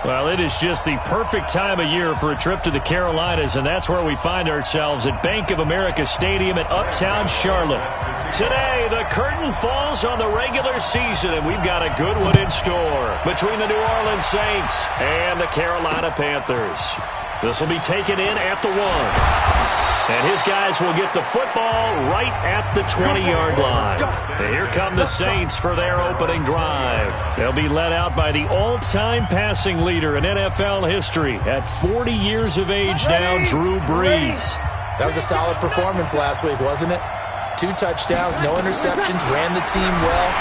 Well, it is just the perfect time of year for a trip to the Carolinas, and that's where we find ourselves at Bank of America Stadium in Uptown Charlotte. Today, the curtain falls on the regular season, and we've got a good one in store between the New Orleans Saints and the Carolina Panthers. This will be taken in at the 1. And his guys will get the football right at the 20-yard line. And here come the Saints for their opening drive. They'll be led out by the all-time passing leader in NFL history at 40 years of age now, Drew Brees. That was a solid performance last week, wasn't it? 2 touchdowns, no interceptions, ran the team well.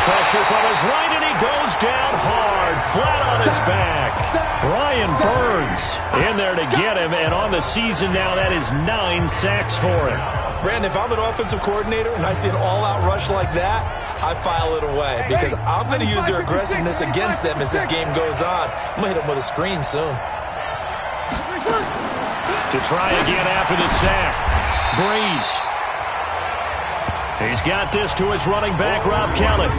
Pressure from his right, and he goes down hard, flat on his back. Brian Burns in there to get him, and on the season now, that is 9 sacks for him. Brandon, if I'm an offensive coordinator and I see an all-out rush like that, I file it away because I'm going to use their aggressiveness against them as this game goes on. I'm going to hit them with a screen soon. To try again after the sack, Brees. He's got this to his running back, Rob Kelly.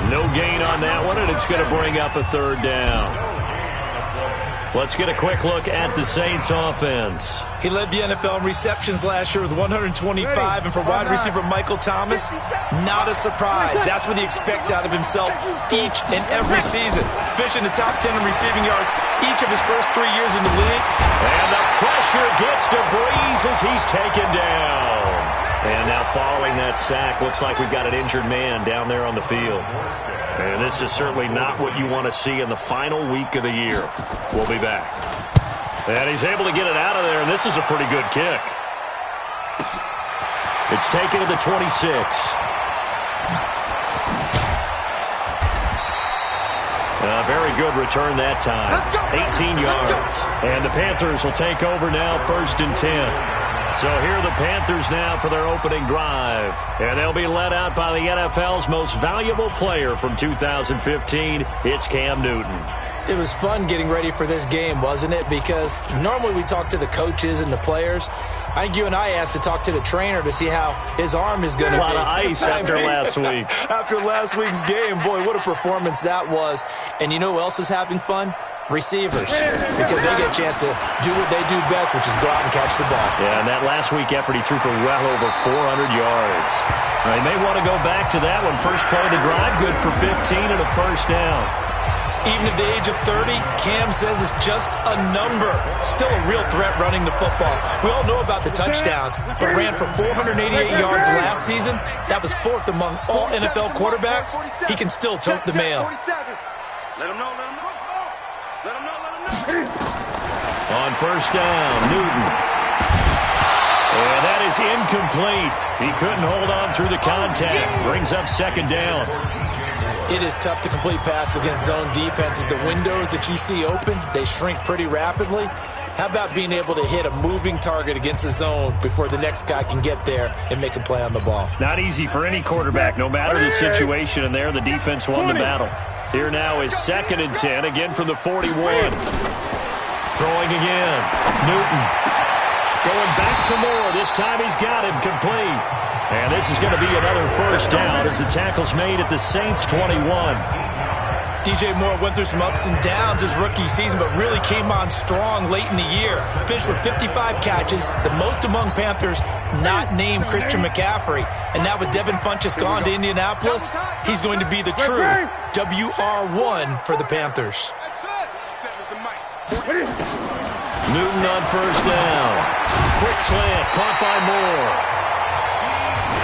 No gain on that one, and it's going to bring up a 3rd down. Let's get a quick look at the Saints offense. He led the NFL in receptions last year with 125, and for wide receiver Michael Thomas, not a surprise. That's what he expects out of himself each and every season. Finishing the top 10 in receiving yards each of his first 3 years in the league. And the pressure gets to Brees as he's taken down. And now following that sack, looks like we've got an injured man down there on the field. And this is certainly not what you want to see in the final week of the year. We'll be back. And he's able to get it out of there, and this is a pretty good kick. It's taken to the 26. A very good return that time. 18 yards. And the Panthers will take over now, 1st and 10. So here are the Panthers now for their opening drive. And they'll be led out by the NFL's most valuable player from 2015. It's Cam Newton. It was fun getting ready for this game, wasn't it? Because normally we talk to the coaches and the players. I think you and I asked to talk to the trainer to see how his arm is going to be. A lot of ice after last week. After last week's game, boy, what a performance that was. And you know who else is having fun? Receivers, because they get a chance to do what they do best, which is go out and catch the ball. Yeah, and that last week effort, he threw for well over 400 yards. They may want to go back to that one. First play of the drive, good for 15 and a 1st down. Even at the age of 30, Cam says it's just a number. Still a real threat running the football. We all know about the touchdowns, but ran for 488 yards last season. That was 4th among all NFL quarterbacks. He can still tote the mail. Let him know, let him know. On 1st down, Newton. And that is incomplete. He couldn't hold on through the contact. Brings up 2nd down. It is tough to complete passes against zone defenses. The windows that you see open, they shrink pretty rapidly. How about being able to hit a moving target against a zone before the next guy can get there and make a play on the ball? Not easy for any quarterback, no matter the situation. And there, the defense won the battle. Here now is 2nd and 10, again from the 41. Throwing again. Newton. Going back to Moore. This time he's got him complete. And this is going to be another 1st down as the tackle's made at the Saints' 21. DJ Moore went through some ups and downs his rookie season, but really came on strong late in the year. Finished with 55 catches, the most among Panthers not named Christian McCaffrey. And now with Devin Funchess gone to Indianapolis, he's going to be the true WR1 for the Panthers. Newton on 1st down. Quick slant, caught by Moore.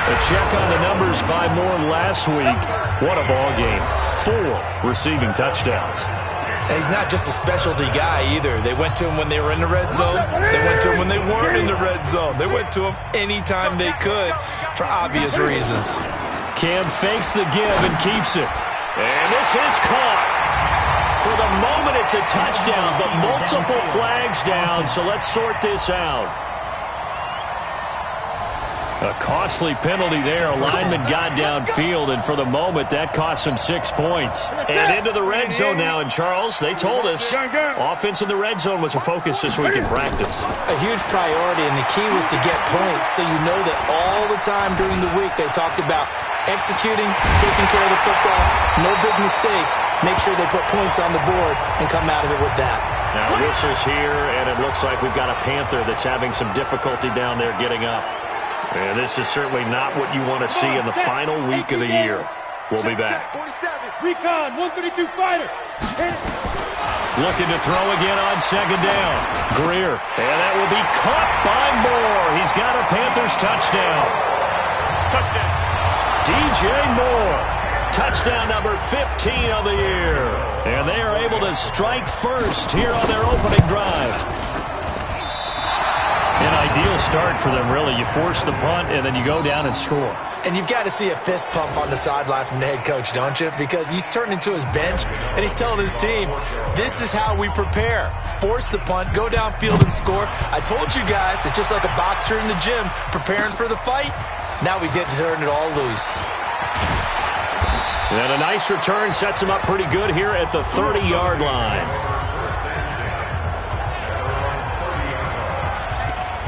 A check on the numbers by Moore last week. What a ball game. 4 receiving touchdowns. And he's not just a specialty guy either. They went to him when they were in the red zone. They went to him when they weren't in the red zone. They went to him anytime they could for obvious reasons. Cam fakes the give and keeps it. And this is caught. For the moment, it's a touchdown, but multiple flags down, so let's sort this out. A costly penalty there. A lineman got downfield, and for the moment, that cost him 6 points. And into the red zone now. And, Charles, they told us offense in the red zone was a focus this week in practice. A huge priority, and the key was to get points. So you know that all the time during the week they talked about executing, taking care of the football, no big mistakes. Make sure they put points on the board and come out of it with that. Now, whistles here, and it looks like we've got a Panther that's having some difficulty down there getting up. And this is certainly not what you want to see in the final week of the year. We'll be back. Recon, 132 fighter. Looking to throw again on second down. Greer. And that will be caught by Moore. He's got a Panthers touchdown. Touchdown. DJ Moore. Touchdown number 15 of the year. And they are able to strike first here on their opening drive. An ideal start for them, really. You force the punt, and then you go down and score. And you've got to see a fist pump on the sideline from the head coach, don't you? Because he's turned into his bench, and he's telling his team, this is how we prepare. Force the punt, go downfield and score. I told you guys, it's just like a boxer in the gym preparing for the fight. Now we get to turn it all loose. And a nice return sets him up pretty good here at the 30-yard line.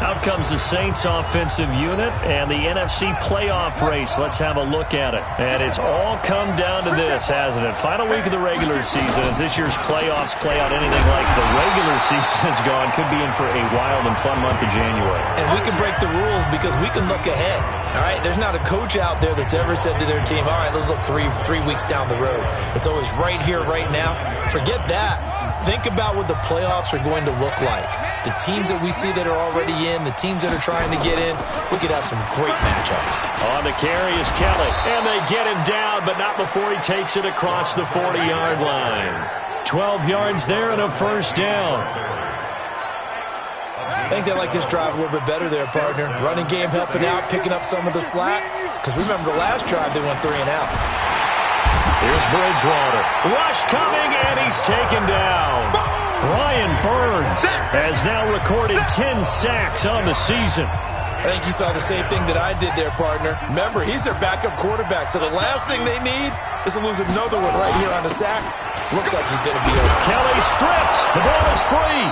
Out comes the Saints offensive unit and the NFC playoff race. Let's have a look at it. And it's all come down to this, hasn't it? Final week of the regular season. As this year's playoffs play out anything like the regular season has gone, could be in for a wild and fun month of January. And we can break the rules because we can look ahead. All right, there's not a coach out there that's ever said to their team, all right, let's look three weeks down the road. It's always right here, right now. Forget that. Think about what the playoffs are going to look like. The teams that we see that are already in, the teams that are trying to get in, we could have some great matchups. On the carry is Kelly, and they get him down, but not before he takes it across the 40-yard line. 12 yards there and a first down. I think they like this drive a little bit better there, partner. Running game helping out, picking up some of the slack. Because remember the last drive, they went 3 and out. Here's Bridgewater. Rush coming, and he's taken down. Brian Burns has now recorded 10 sacks on the season. I think you saw the same thing that I did there, partner. Remember, he's their backup quarterback, so the last thing they need is to lose another one right here on the sack. Looks like he's going to be over. Kelly stripped. The ball is free.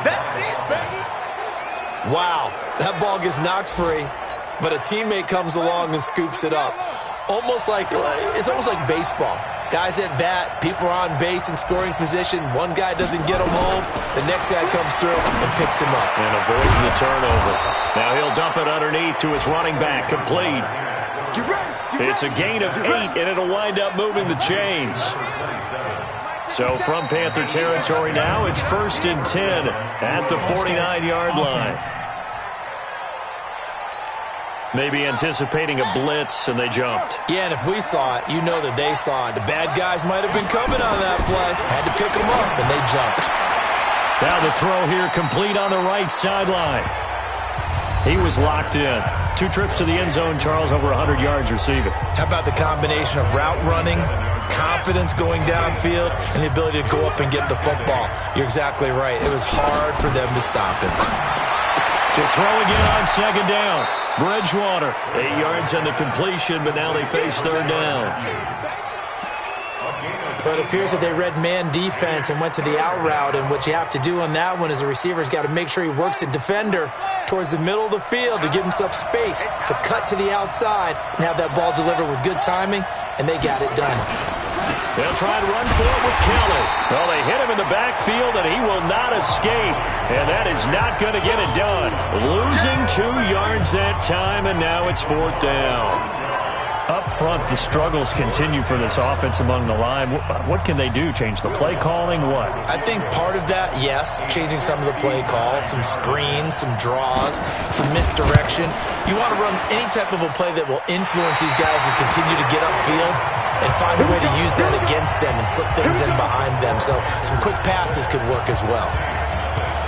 That's it, baby. Wow, that ball gets knocked free, but a teammate comes along and scoops it up. It's almost like baseball. Guys at bat, people are on base in scoring position. One guy doesn't get him home. The next guy comes through and picks him up. And avoids the turnover. Now he'll dump it underneath to his running back. Complete. It's a gain of 8, and it'll wind up moving the chains. So from Panther territory now, it's 1st and 10 at the 49-yard line. Maybe anticipating a blitz, and they jumped. Yeah, and if we saw it, you know that they saw it. The bad guys might have been coming on that play. Had to pick them up, and they jumped. Now the throw here complete on the right sideline. He was locked in. 2 trips to the end zone, Charles, over 100 yards receiving. How about the combination of route running, confidence going downfield, and the ability to go up and get the football? You're exactly right. It was hard for them to stop him. To throw again on second down. Bridgewater, 8 yards on the completion, but now they face 3rd down. But it appears that they read man defense and went to the out route, and what you have to do on that one is the receiver's got to make sure he works the defender towards the middle of the field to give himself space to cut to the outside and have that ball delivered with good timing, and they got it done. They'll try and run for it with Kelly. Well, they hit him in the backfield, and he will not escape. And that is not going to get it done. Losing 2 yards that time, and now it's 4th down. Up front, the struggles continue for this offense among the line. What can they do? Change the play calling? What? I think part of that, yes, changing some of the play calls, some screens, some draws, some misdirection. You want to run any type of a play that will influence these guys to continue to get upfield and find a way to use that against them and slip things in behind them. So some quick passes could work as well.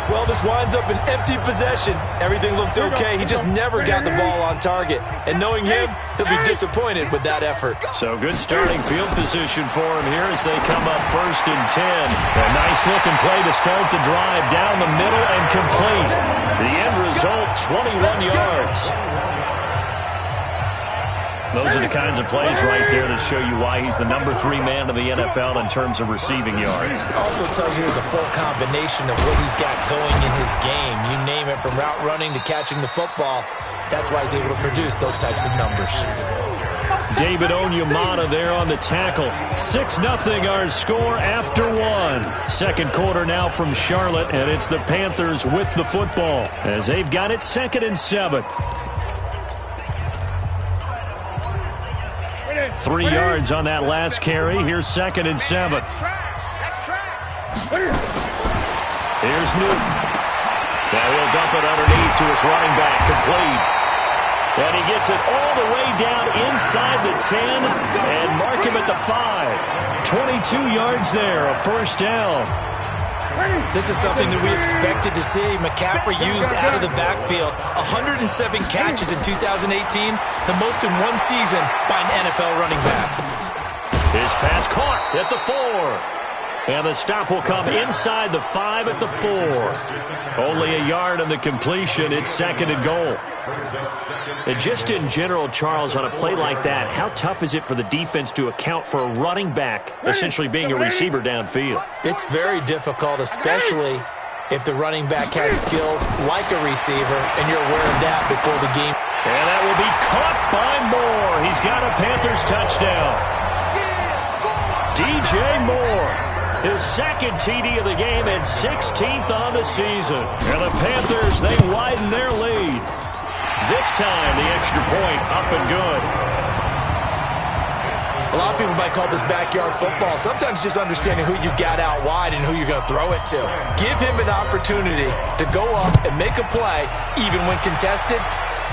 Well, this winds up an empty possession. Everything looked okay. He just never got the ball on target. And knowing him, he'll be disappointed with that effort. So good starting field position for him here as they come up 1st and 10. A nice-looking play to start the drive down the middle and complete. The end result, 21 yards. Those are the kinds of plays right there that show you why he's the number 3 man in the NFL in terms of receiving yards. Also tells you there's a full combination of what he's got going in his game. You name it, from route running to catching the football. That's why he's able to produce those types of numbers. David Onyemata there on the tackle. 6-0 our score after 1. Second quarter now from Charlotte, and it's the Panthers with the football as they've got it 2nd and 7. 3 yards on that last carry. Here's 2nd and 7. Here's Newton. Now he'll dump it underneath to his running back, complete. And he gets it all the way down inside the 10 and mark him at the 5. 22 yards there, a first down. This is something that we expected to see. McCaffrey used out of the backfield. 107 catches in 2018, the most in one season by an NFL running back. His pass caught at the 4. And the stop will come inside the 5 at the 4. Only a yard on the completion. It's 2nd and goal. And just in general, Charles, on a play like that, how tough is it for the defense to account for a running back essentially being a receiver downfield? It's very difficult, especially if the running back has skills like a receiver, and you're aware of that before the game. And that will be caught by Moore. He's got a Panthers touchdown. DJ Moore. His 2nd TD of the game and 16th on the season. And the Panthers, they widen their lead. This time, the extra point up and good. A lot of people might call this backyard football. Sometimes just understanding who you've got out wide and who you're going to throw it to. Give him an opportunity to go up and make a play, even when contested.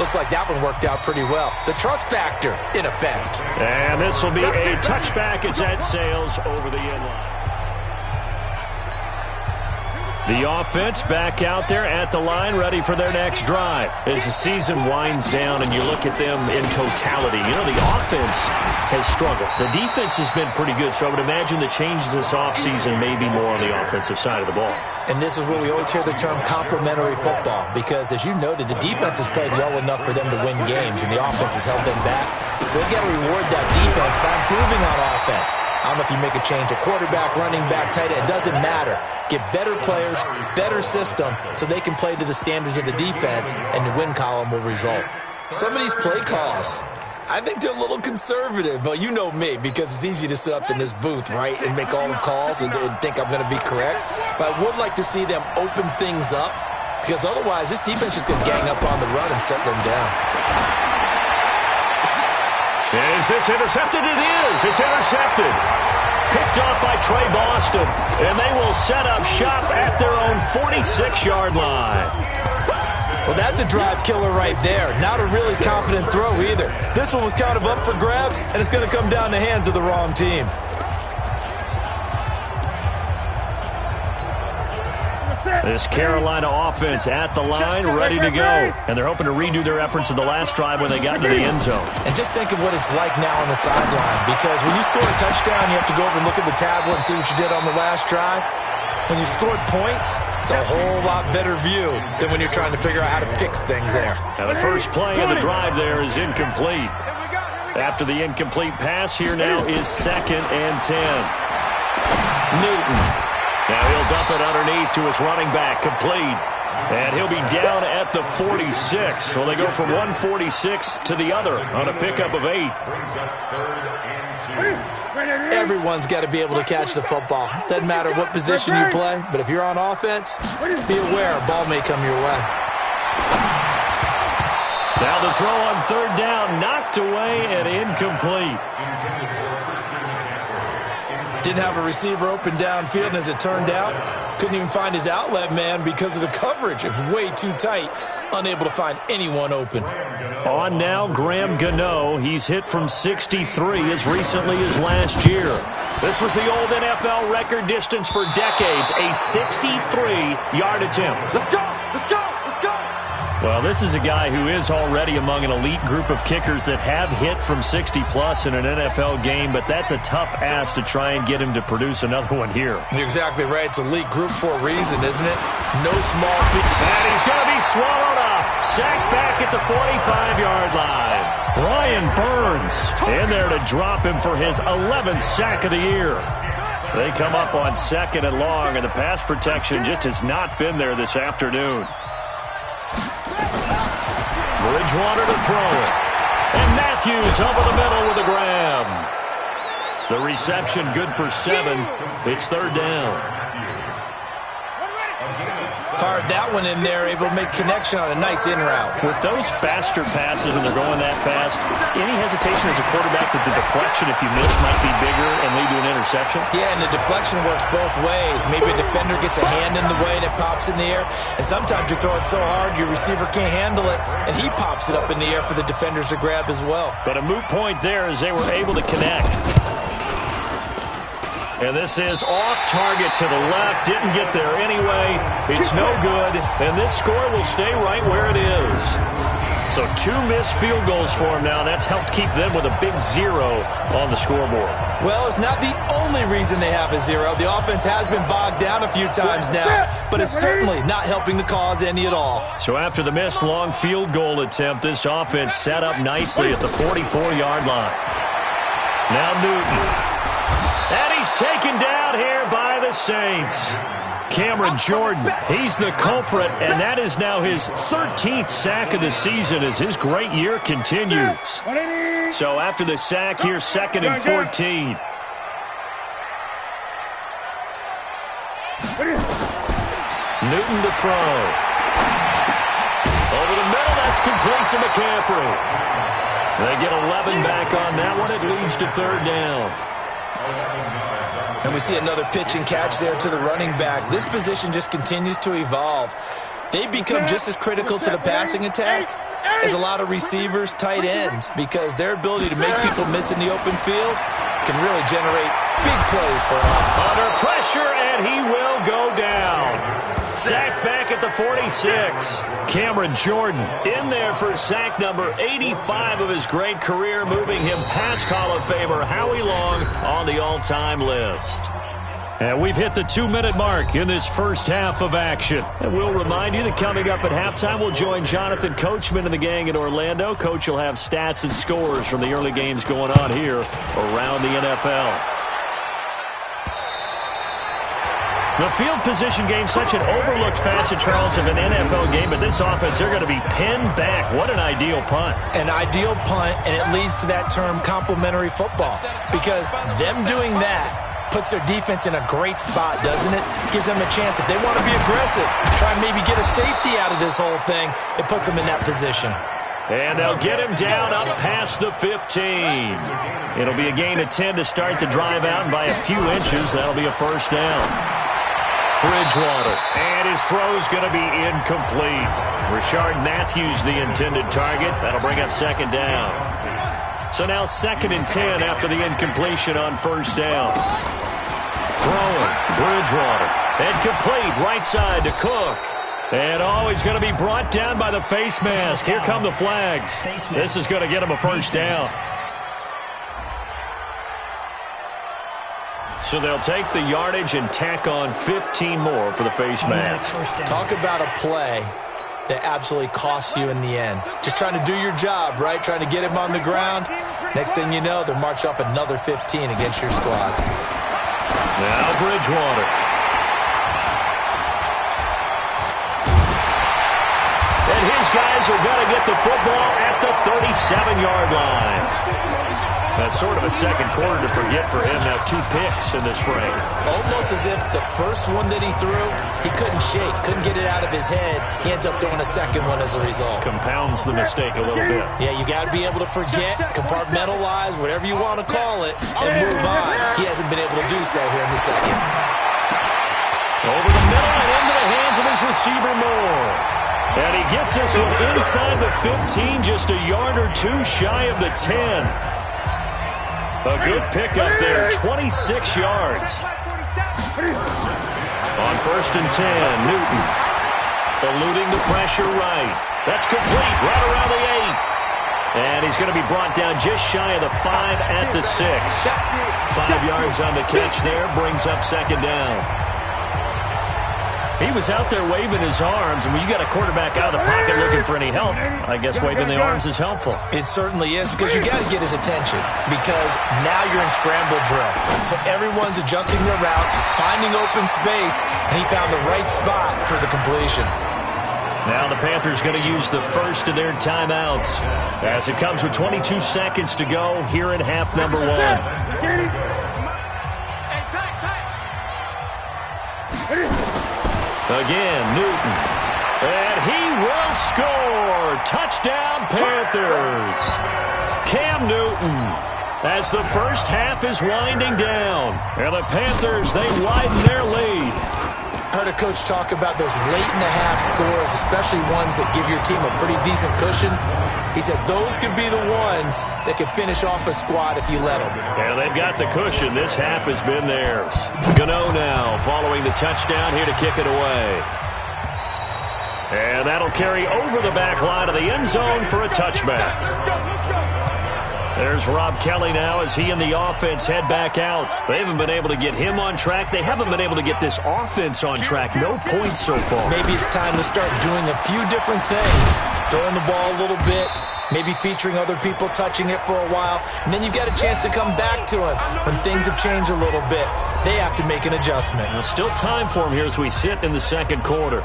Looks like that one worked out pretty well. The trust factor in effect. And this will be a touchback as that sails over the end line. The offense back out there at the line, ready for their next drive. As the season winds down and you look at them in totality, you know, the offense has struggled. The defense has been pretty good, so I would imagine the changes this offseason may be more on the offensive side of the ball. And this is where we always hear the term complementary football, because, as you noted, the defense has played well enough for them to win games, and the offense has held them back. So they've got to reward that defense by improving on offense. I don't know if you make a change, a quarterback, running back, tight end, it doesn't matter. Get better players, better system, so they can play to the standards of the defense, and the win column will result. Some of these play calls, I think they're a little conservative, but you know me, because it's easy to sit up in this booth, right, and make all the calls and think I'm going to be correct. But I would like to see them open things up, because otherwise this defense is going to gang up on the run and shut them down. Is this intercepted? It is. It's intercepted. Picked off by Trey Boston, and they will set up shop at their own 46-yard line. Well, that's a drive killer right there. Not a really confident throw either. This one was kind of up for grabs, and it's going to come down the hands of the wrong team. This Carolina offense at the line, ready to go. And they're hoping to redo their efforts in the last drive when they got into the end zone. And just think of what it's like now on the sideline, because when you score a touchdown, you have to go over and look at the tablet and see what you did on the last drive. When you scored points, it's a whole lot better view than when you're trying to figure out how to fix things there. Now the first play of the drive there is incomplete. After the incomplete pass, here now is 2nd and 10. Newton. Now he'll dump it underneath to his running back, complete. And he'll be down at the 46. So they go from 146 to the other on a pickup of 8. Everyone's got to be able to catch the football. Doesn't matter what position you play, but if you're on offense, be aware a ball may come your way. Now the throw on 3rd down, knocked away and incomplete. Didn't have a receiver open downfield, and as it turned out, couldn't even find his outlet man because of the coverage. It's way too tight, unable to find anyone open. On now, Graham Gano. He's hit from 63 as recently as last year. This was the old NFL record distance for decades, a 63-yard attempt. Let's go! Let's go! Let's go! Well, this is a guy who is already among an elite group of kickers that have hit from 60-plus in an NFL game, but that's a tough ask to try and get him to produce another one here. You're exactly right. It's elite group for a reason, isn't it? No small feat. And he's going to be swallowed up. Sacked back at the 45-yard line. Brian Burns in there to drop him for his 11th sack of the year. They come up on 2nd and long, and the pass protection just has not been there this afternoon. Bridgewater to throw it. And Matthews over the middle with a grab. The reception good for 7. It's 3rd down. Fired that one in there, able to make connection on a nice in route. With those faster passes when they're going that fast, any hesitation as a quarterback that the deflection, if you miss, might be bigger and lead to an interception? Yeah, and the deflection works both ways. Maybe a defender gets a hand in the way and it pops in the air. And sometimes you throw it so hard your receiver can't handle it, and he pops it up in the air for the defenders to grab as well. But a moot point there as they were able to connect. And this is off target to the left. Didn't get there anyway. It's no good. And this score will stay right where it is. So 2 missed field goals for him now. That's helped keep them with a big 0 on the scoreboard. Well, it's not the only reason they have a 0. The offense has been bogged down a few times now, but it's certainly not helping the cause any at all. So after the missed long field goal attempt, this offense set up nicely at the 44-yard line. Now Newton. And he's taken down here by the Saints. Cameron Jordan, he's the culprit, and that is now his 13th sack of the season as his great year continues. So after the sack, here's 2nd and 14. Newton to throw. Over the middle, that's complete to McCaffrey. They get 11 back on that one. It leads to 3rd down. And we see another pitch and catch there to the running back. This position just continues to evolve. They become just as critical to the passing attack as a lot of receivers, tight ends, because their ability to make people miss in the open field can really generate big plays for them. Under pressure, and he will go down. Sacked back at the 46. Cameron Jordan in there for sack number 85 of his great career, moving him past Hall of Famer Howie Long on the all-time list. And we've hit the 2-minute mark in this first half of action. And we'll remind you that coming up at halftime, we'll join Jonathan Coachman and the gang in Orlando. Coach will have stats and scores from the early games going on here around the NFL. The field position game, such an overlooked facet, Charles, of an NFL game, but this offense, they're going to be pinned back. What an ideal punt. An ideal punt, and it leads to that term complementary football, because them doing that puts their defense in a great spot, doesn't it? Gives them a chance. If they want to be aggressive, try and maybe get a safety out of this whole thing, it puts them in that position. And they'll get him down up past the 15. It'll be a gain of 10 to start the drive out, and by a few inches, that'll be a 1st down. Bridgewater, and his throw's going to be incomplete. Rashard Matthews, the intended target. That'll bring up 2nd down. So now 2nd and 10 after the incompletion on 1st down. Throwing, Bridgewater, and complete right side to Cook. And he's going to be brought down by the face mask. Here come the flags. This is going to get him a 1st down. So they'll take the yardage and tack on 15 more for the face mask. Talk about a play that absolutely costs you in the end. Just trying to do your job, right? Trying to get him on the ground. Next thing you know, they're marching off another 15 against your squad. Now Bridgewater. And his guys are going to get the football at the 37-yard line. That's sort of a second quarter to forget for him. Now 2 picks in this frame. Almost as if the first one that he threw, he couldn't shake, couldn't get it out of his head. He ends up throwing a second one as a result. Compounds the mistake a little bit. Yeah, you got to be able to forget, compartmentalize, whatever you want to call it, and move on. He hasn't been able to do so here in the second. Over the middle and into the hands of his receiver Moore. And he gets this one inside the 15, just a yard or 2 shy of the 10. A good pickup there, 26 yards. On 1st and 10, Newton. Eluding the pressure right. That's complete, right around the 8. And he's going to be brought down just shy of the 5 at the 6. 5 yards on the catch there, brings up 2nd down. He was out there waving his arms, and when you got a quarterback out of the pocket looking for any help, I guess waving the arms is helpful. It certainly is, because you got to get his attention, because now you're in scramble drill. So everyone's adjusting their routes, finding open space, and he found the right spot for the completion. Now the Panthers going to use the first of their timeouts as it comes with 22 seconds to go here in half number 1. Again, Newton. And he will score. Touchdown, Panthers. Cam Newton, as the first half is winding down. And the Panthers, they widen their lead. I heard a coach talk about those late-in-the-half scores, especially ones that give your team a pretty decent cushion. He said those could be the ones that could finish off a squad if you let them. Yeah, they've got the cushion. This half has been theirs. Gano now following the touchdown here to kick it away. And that'll carry over the back line of the end zone for a touchback. There's Rob Kelly now as he and the offense head back out. They haven't been able to get him on track. They haven't been able to get this offense on track. No points so far. Maybe it's time to start doing a few different things. Throwing the ball a little bit, maybe featuring other people touching it for a while, and then you've got a chance to come back to it when things have changed a little bit. They have to make an adjustment. Well, still time for him here as we sit in the second quarter.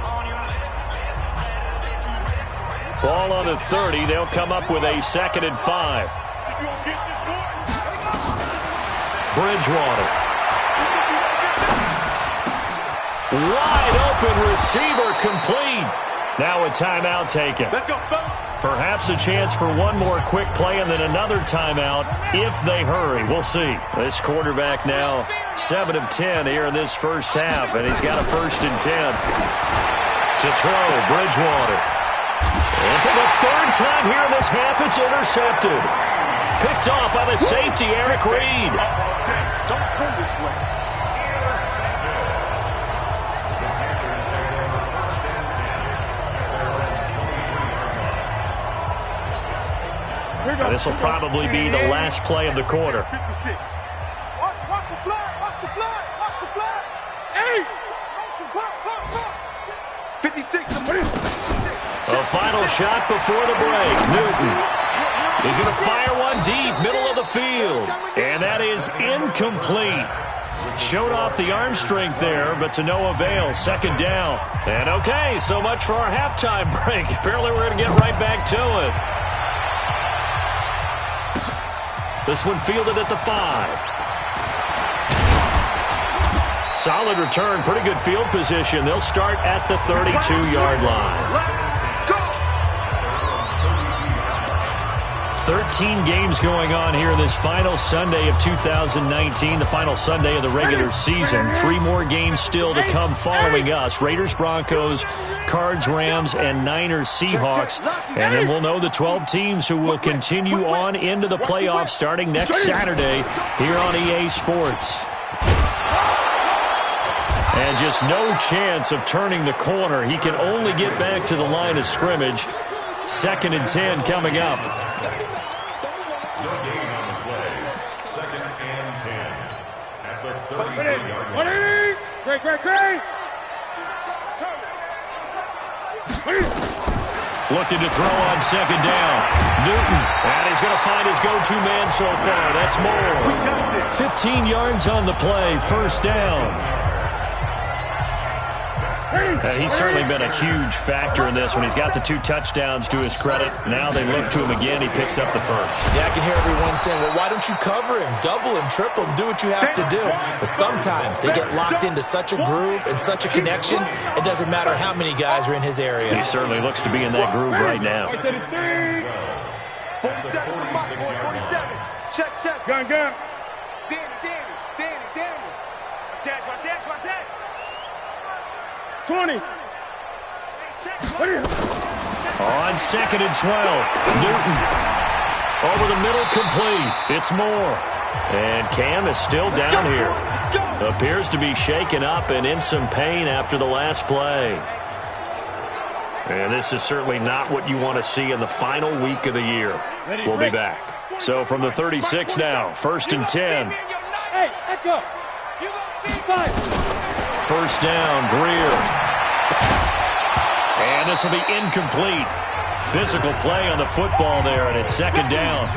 Ball on the 30. They'll come up with a 2nd and 5. Bridgewater. Wide open receiver complete. Now a timeout taken. Let's go, fellas. Perhaps a chance for one more quick play and then another timeout if they hurry. We'll see. This quarterback now 7 of 10 here in this first half, and he's got a 1st and 10. To throw, Bridgewater. And for the 3rd time here in this half, it's intercepted. Picked off by the safety, Eric Reed. Don't turn this way. This will probably be the last play of the quarter. 56. Watch the flag. Watch the flag. Watch the flag. Hey! 56. A final shot before the break. Newton. He's going to fire one deep, middle of the field. And that is incomplete. Showed off the arm strength there, but to no avail. 2nd down. And okay, so much for our halftime break. Apparently we're going to get right back to it. This one fielded at the 5. Solid return, pretty good field position. They'll start at the 32-yard line. 13 games going on here in this final Sunday of 2019, the final Sunday of the regular season. 3 more games still to come following us. Raiders, Broncos, Cards, Rams, and Niners, Seahawks. And then we'll know the 12 teams who will continue on into the playoffs starting next Saturday here on EA Sports. And just no chance of turning the corner. He can only get back to the line of scrimmage. 2nd and 10 coming up. Great. Looking to throw on 2nd down. Newton, and he's going to find his go-to man so far. That's Moore. 15 yards on the play, 1st down. And he's certainly been a huge factor in this one. He's got the 2 touchdowns to his credit. Now they look to him again. He picks up the 1st. Yeah, I can hear everyone saying, well, why don't you cover him, double him, triple him, do what you have to do. But sometimes they get locked into such a groove and such a connection, it doesn't matter how many guys are in his area. He certainly looks to be in that groove right now. 47. Check. Gun. Danny. Watch that. 20. On 2nd and 12. Newton. Over the middle, complete. It's Moore. And Cam is still down here. Appears to be shaken up and in some pain after the last play. And this is certainly not what you want to see in the final week of the year. We'll be back. So from the 36 now, 1st and 10. Hey, echo. First down, Greer. And this will be incomplete. Physical play on the football there, and it's 2nd down.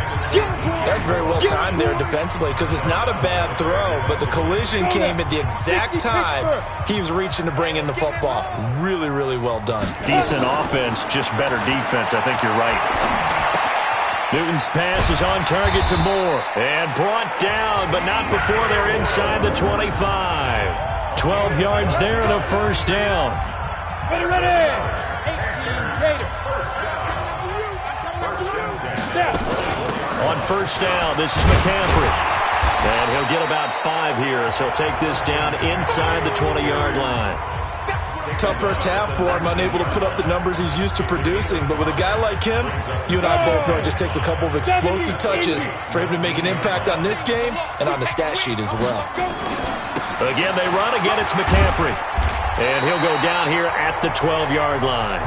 That's very well timed there defensively because it's not a bad throw, but the collision came at the exact time he was reaching to bring in the football. Really, really well done. Decent offense, just better defense. I think you're right. Newton's pass is on target to Moore. And brought down, but not before they're inside the 25. 12 yards there and a first down. Ready. 18 Raiders. On first down, this is McCaffrey. And he'll get about 5 here as he'll take this down inside the 20-yard line. Tough first half for him, unable to put up the numbers he's used to producing. But with a guy like him, you and I both know it just takes a couple of explosive touches for him to make an impact on this game and on the stat sheet as well. Again, they run. Again, it's McCaffrey. And he'll go down here at the 12-yard line.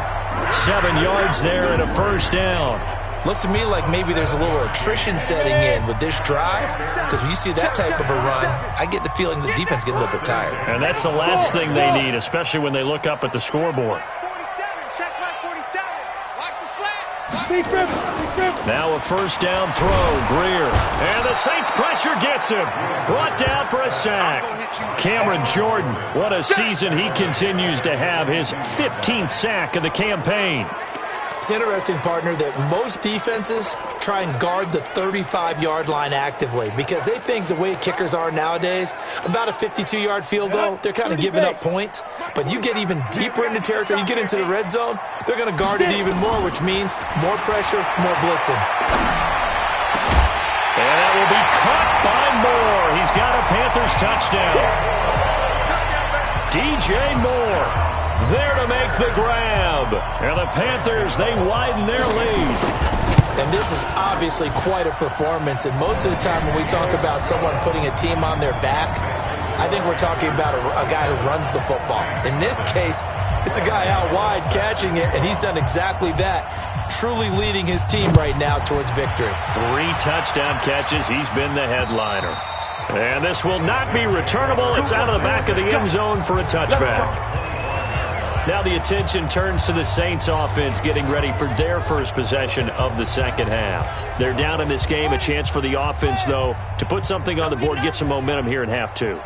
7 yards there and a first down. Looks to me like maybe there's a little attrition setting in with this drive, because when you see that type of a run, I get the feeling the defense gets a little bit tired. And that's the last thing they need, especially when they look up at the scoreboard. 47, check line 47. Watch the slant. Now a first down throw, Greer. And the Saints pressure gets him. Brought down for a sack. Cameron Jordan, what a season he continues to have, his 15th sack of the campaign. It's interesting, partner, that most defenses try and guard the 35-yard line actively because they think the way kickers are nowadays, about a 52-yard field goal, they're kind of giving up points. But you get even deeper into territory, you get into the red zone, they're going to guard it even more, which means more pressure, more blitzing. And that will be caught by Moore. He's got a Panthers touchdown. DJ Moore there to make the grab. And the Panthers, they widen their lead. And this is obviously quite a performance. And most of the time when we talk about someone putting a team on their back, I think we're talking about a guy who runs the football. In this case, it's a guy out wide catching it, and he's done exactly that, truly leading his team right now towards victory. 3 touchdown catches. He's been the headliner. And this will not be returnable. It's out of the back of the end zone for a touchback. Now the attention turns to the Saints offense getting ready for their first possession of the second half. They're down in this game. A chance for the offense, though, to put something on the board, get some momentum here in half 2.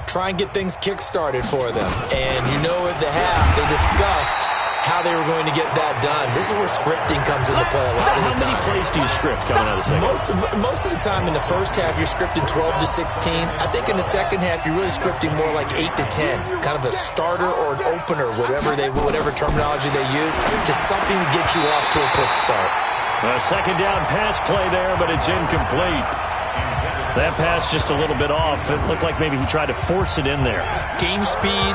Try and get things kick-started for them. And you know at the half, they discussed how they were going to get that done. This is where scripting comes into play a lot of the time. How many plays do you script coming out of the second? Most of the time in the first half, you're scripting 12 to 16. I think in the second half, you're really scripting more like 8 to 10. Kind of a starter or an opener, whatever terminology they use. Just something to get you off to a quick start. A second down pass play there, but it's incomplete. That pass just a little bit off. It looked like maybe he tried to force it in there. Game speed,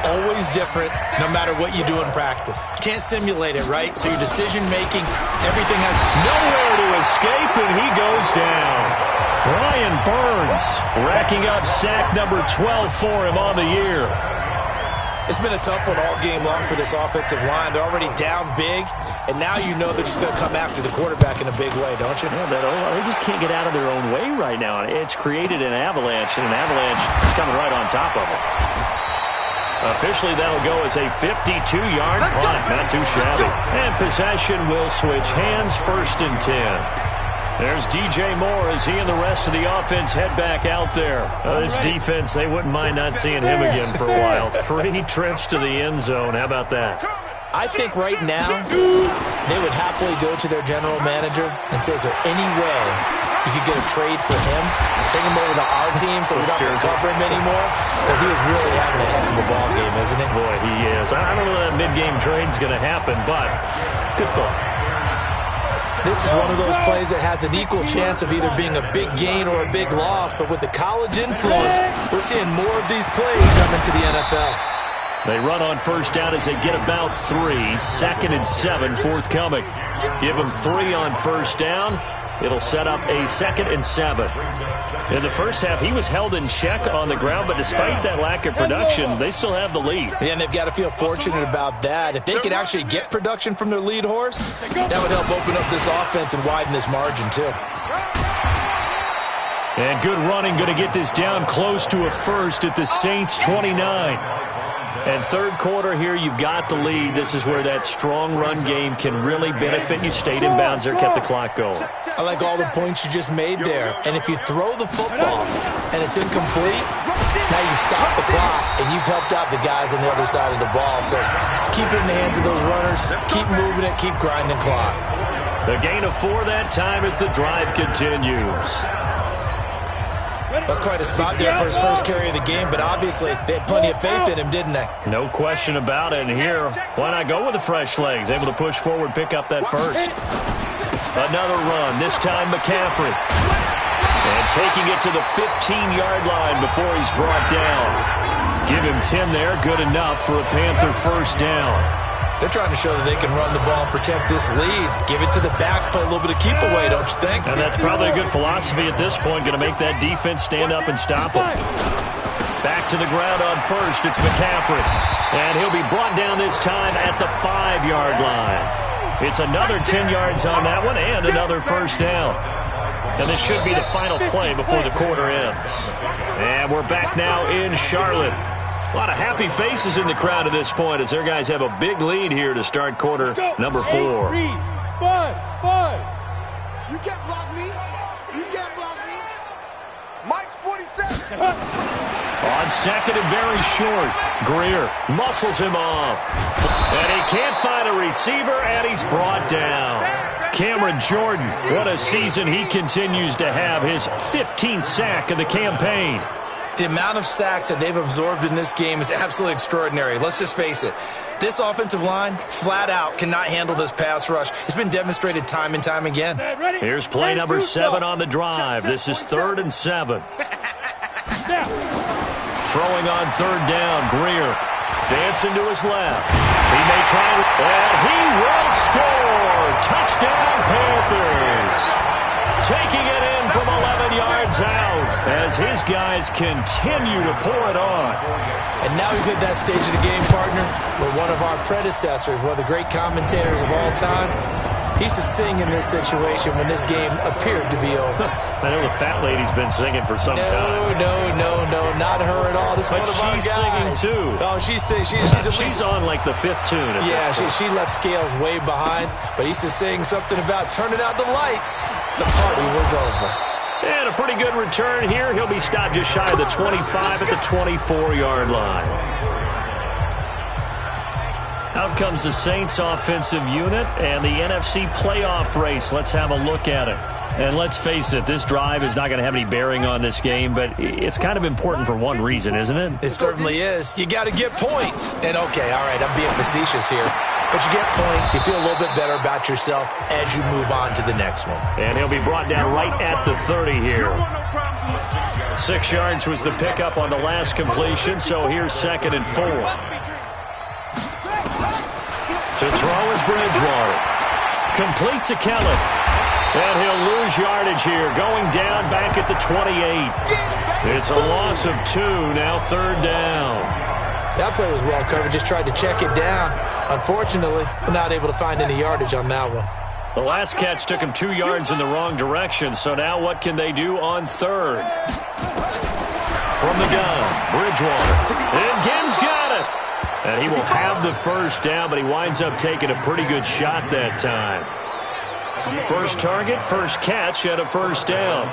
always different, no matter what you do in practice. Can't simulate it, right? So your decision-making, everything has nowhere to escape, and he goes down. Brian Burns racking up sack number 12 for him on the year. It's been a tough one all game long for this offensive line. They're already down big, and now you know they're just going to come after the quarterback in a big way, don't you? Yeah, they just can't get out of their own way right now. It's created an avalanche, and an avalanche is coming right on top of them. Officially, that'll go as a 52-yard punt. Not too shabby. And possession will switch hands, 1st and 10. There's DJ Moore as he and the rest of the offense head back out there. This defense, they wouldn't mind not seeing him again for a while. 3 trips to the end zone. How about that? I think right now they would happily go to their general manager and say, is there any way you could get a trade for him, bring him over to our team so we don't have to cover him anymore? Because he is really having a heck of a ball game, isn't it? Boy, he is. I don't know that mid-game trade's going to happen, but good thought. This is one of those plays that has an equal chance of either being a big gain or a big loss. But with the college influence, we're seeing more of these plays come into the NFL. They run on first down as they get about 3. 2nd and 7 forthcoming. Give them 3 on first down. It'll set up a 2nd and 7. In the first half, he was held in check on the ground, but despite that lack of production, they still have the lead. Yeah, and they've got to feel fortunate about that. If they could actually get production from their lead horse, that would help open up this offense and widen this margin, too. And good running, going to get this down close to a first at the Saints 29. And third quarter here, you've got the lead. This is where that strong run game can really benefit you. Stayed in bounds there, kept the clock going. I like all the points you just made there. And if you throw the football and it's incomplete, now you stop the clock, and you've helped out the guys on the other side of the ball. So keep it in the hands of those runners. Keep moving it. Keep grinding clock. The gain of 4 that time as the drive continues. That's quite a spot there for his first carry of the game, but obviously they had plenty of faith in him, didn't they? No question about it. And here, why not go with the fresh legs? Able to push forward, pick up that first. Another run, this time McCaffrey. And taking it to the 15-yard line before he's brought down. Give him 10 there, good enough for a Panther first down. They're trying to show that they can run the ball and protect this lead. Give it to the backs, play a little bit of keep away, don't you think? And that's probably a good philosophy at this point, going to make that defense stand up and stop them. Back to the ground on first, it's McCaffrey. And he'll be brought down this time at the 5-yard line. It's another 10 yards on that one and another first down. And this should be the final play before the quarter ends. And we're back now in Charlotte. A lot of happy faces in the crowd at this point as their guys have a big lead here to start quarter number 4. 5. You can't block me. You can't block me. Mike's 47. On second and very short, Greer muscles him off. And he can't find a receiver, and he's brought down. Cameron Jordan, what a season he continues to have, his 15th sack of the campaign. The amount of sacks that they've absorbed in this game is absolutely extraordinary. Let's just face it. This offensive line, flat out, cannot handle this pass rush. It's been demonstrated time and time again. Here's play number 7 on the drive. This is 3rd and 7. Throwing on 3rd down, Greer. Dancing to his left. He may try, and he will score. Touchdown, Panthers. Taking it in from 11 yards out as his guys continue to pour it on. And now we've hit that stage of the game, partner, where one of our predecessors, one of the great commentators of all time, he used to sing in this situation when this game appeared to be over. I know the fat lady's been singing for some time. No, not her at all. This but one of our she's guys. singing too. Oh, she's on like the 5th tune. Yeah, she left Scales way behind, but he used to sing something about turning out the lights. The party was over. And a pretty good return here. He'll be stopped just shy of the 25 at the 24-yard line. Out comes the Saints offensive unit and the NFC playoff race. Let's have a look at it. And let's face it, this drive is not going to have any bearing on this game, but it's kind of important for one reason, isn't it? It certainly is. You got to get points. And okay, all right, I'm being facetious here. But you get points, you feel a little bit better about yourself as you move on to the next one. And he'll be brought down right at the 30 here. 6 yards was the pickup on the last completion, so here's 2nd and 4. To throw is Bridgewater. Complete to Kelly. And he'll lose yardage here, going down back at the 28. It's a loss of 2, now 3rd down. That play was well covered, just tried to check it down. Unfortunately, not able to find any yardage on that one. The last catch took him 2 yards in the wrong direction, so now what can they do on 3rd? From the gun, Bridgewater. And Gibbs got it. And he will have the first down, but he winds up taking a pretty good shot that time. First target, first catch, and a first down.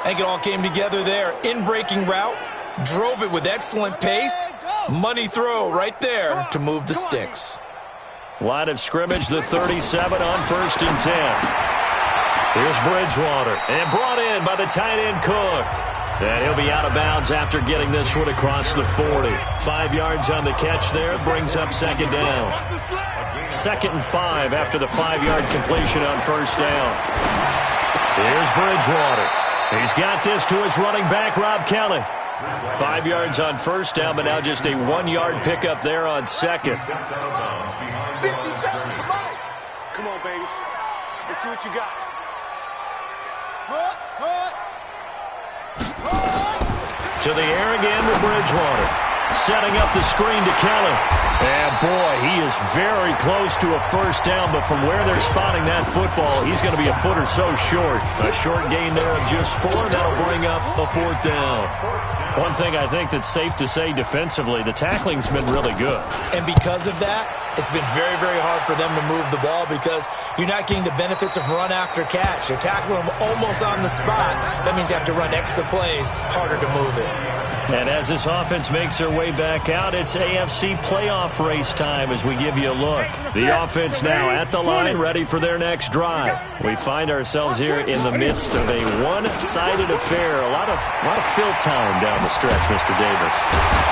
I think it all came together there. In-breaking route, drove it with excellent pace. Money throw right there to move the sticks. Line of scrimmage, the 37 on 1st and 10. Here's Bridgewater, and brought in by the tight end Cook. And he'll be out of bounds after getting this one across the 40. 5 yards on the catch there, brings up 2nd down. 2nd and 5 after the 5-yard completion on 1st down. Here's Bridgewater. He's got this to his running back, Rob Kelly. 5 yards on 1st down, but now just a 1-yard pickup there on 2nd. 57, come on, baby. Let's see what you got. To the air again with Bridgewater. Setting up the screen to Kelly. And boy, he is very close to a first down, but from where they're spotting that football, he's going to be a foot or so short. A short gain there of just 4. That'll bring up a 4th down. One thing I think that's safe to say defensively, the tackling's been really good. And because of that, it's been very, very hard for them to move the ball because you're not getting the benefits of run after catch. You're tackling them almost on the spot. That means you have to run extra plays, harder to move it. And as this offense makes their way back out, it's AFC playoff race time as we give you a look. The offense now at the line, ready for their next drive. We find ourselves here in the midst of a one-sided affair. A lot of fill time down the stretch, Mr. Davis.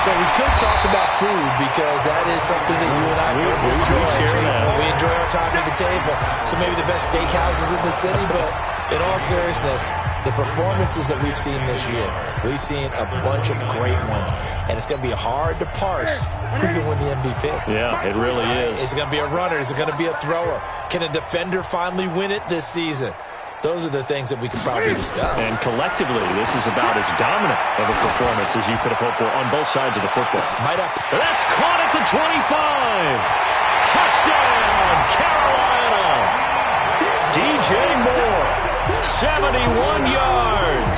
So we could talk about food because that is something that you and I we enjoy our time at the table. So maybe the best steakhouses in the city, but in all seriousness, the performances that we've seen this year, we've seen a bunch of great ones, and it's going to be hard to parse who's going to win the MVP. Yeah, it really is. Is it going to be a runner? Is it going to be a thrower? Can a defender finally win it this season? Those are the things that we could probably discuss. And collectively, this is about as dominant of a performance as you could have hoped for on both sides of the football. Might have to. That's caught at the 25. Touchdown, Carolina. DJ Moore, 71 yards,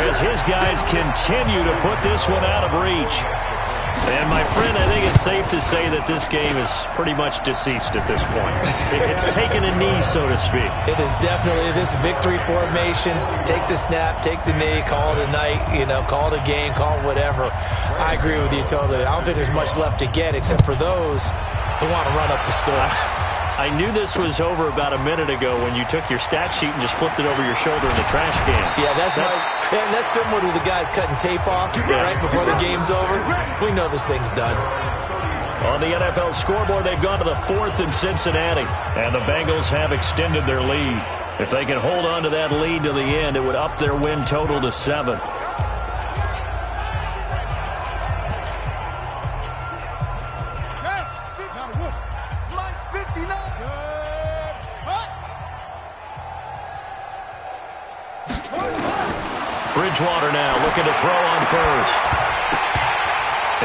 as his guys continue to put this one out of reach. And, my friend, I think it's safe to say that this game is pretty much deceased at this point. It's taken a knee, so to speak. It is definitely this victory formation. Take the snap, take the knee, call it a night, call it a game, call it whatever. I agree with you totally. I don't think there's much left to get except for those who want to run up the score. I knew this was over about a minute ago when you took your stat sheet and just flipped it over your shoulder in the trash can. Yeah, that's similar to the guys cutting tape off right before the game's over. We know this thing's done. On the NFL scoreboard, they've gone to the 4th in Cincinnati, and the Bengals have extended their lead. If they can hold on to that lead to the end, it would up their win total to 7. Bridgewater now looking to throw on first.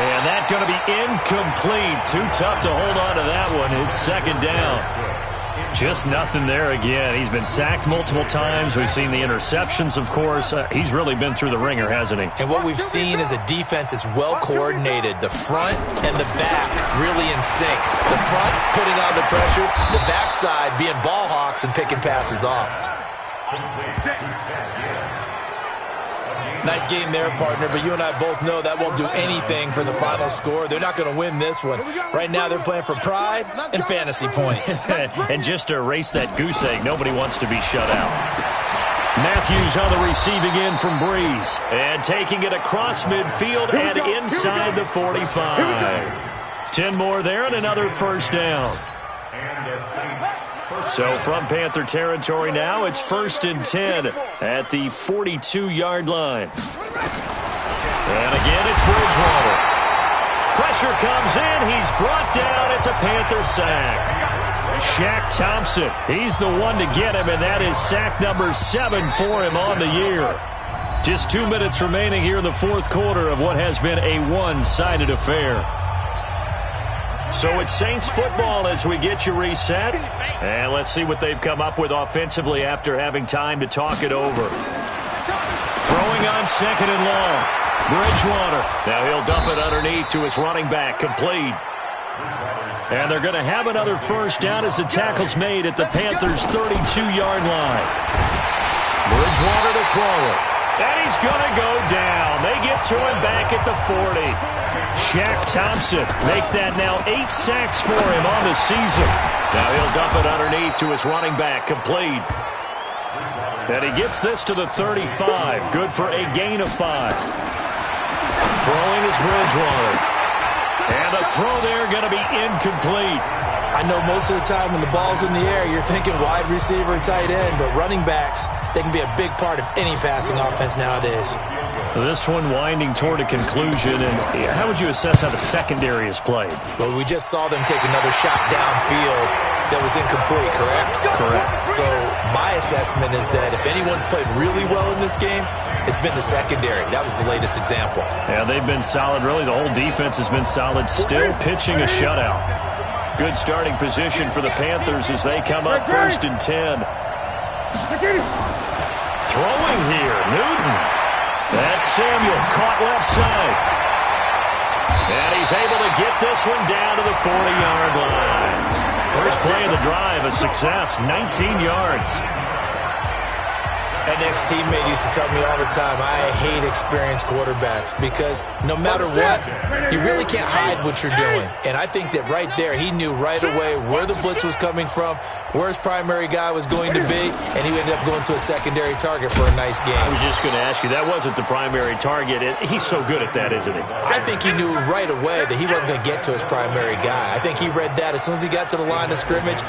And that's going to be incomplete. Too tough to hold on to that one. It's 2nd down. Just nothing there again. He's been sacked multiple times. We've seen the interceptions, of course. He's really been through the ringer, hasn't he? And what we've seen is a defense that's well coordinated. The front and the back really in sync. The front putting on the pressure. The backside being ball hawks and picking passes off. Nice game there, partner, but you and I both know that won't do anything for the final score. They're not going to win this one. Right now they're playing for pride and fantasy points. And just to erase that goose egg, nobody wants to be shut out. Matthews on the receiving end from Breeze. And taking it across midfield and inside the 45. 10 more there and another first down. So from Panther territory now, it's 1st and 10 at the 42-yard line. And again, it's Bridgewater. Pressure comes in. He's brought down. It's a Panther sack. Shaq Thompson, he's the one to get him, and that is sack number 7 for him on the year. Just 2 minutes remaining here in the 4th quarter of what has been a one-sided affair. So it's Saints football as we get you reset. And let's see what they've come up with offensively after having time to talk it over. Throwing on 2nd and long. Bridgewater. Now he'll dump it underneath to his running back. Complete. And they're going to have another first down as the tackle's made at the Panthers' 32-yard line. Bridgewater to throw it. And he's going to go down. They get to him back at the 40. Shaq Thompson make that now 8 sacks for him on the season. Now he'll dump it underneath to his running back. Complete. And he gets this to the 35. Good for a gain of 5. Throwing is Bridgewater. And the throw there going to be incomplete. I know most of the time when the ball's in the air, you're thinking wide receiver and tight end, but running backs, they can be a big part of any passing offense nowadays. This one winding toward a conclusion, and how would you assess how the secondary has played? Well, we just saw them take another shot downfield. that was incomplete, correct? Correct. So my assessment is that if anyone's played really well in this game, it's been the secondary. That was the latest example. Yeah, they've been solid. Really, the whole defense has been solid. Still pitching a shutout. Good starting position for the Panthers as they come up 1st and 10. Throwing here, Newton. That's Samuel, caught left side. And he's able to get this one down to the 40-yard line. First play of the drive, a success, 19 yards. An ex-teammate used to tell me all the time, I hate experienced quarterbacks because no matter what, you really can't hide what you're doing. And I think that right there, he knew right away where the blitz was coming from, where his primary guy was going to be, and he ended up going to a secondary target for a nice game. I was just going to ask you, that wasn't the primary target. He's so good at that, isn't he? I think he knew right away that he wasn't going to get to his primary guy. I think he read that as soon as he got to the line of scrimmage,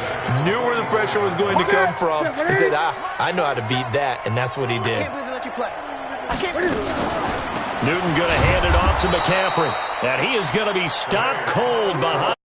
knew where the pressure was going to come from, and said, I know how to beat that. And that's what he did. I can't believe they let you play. I can't believe it. Newton going to hand it off to McCaffrey. And he is going to be stopped cold behind.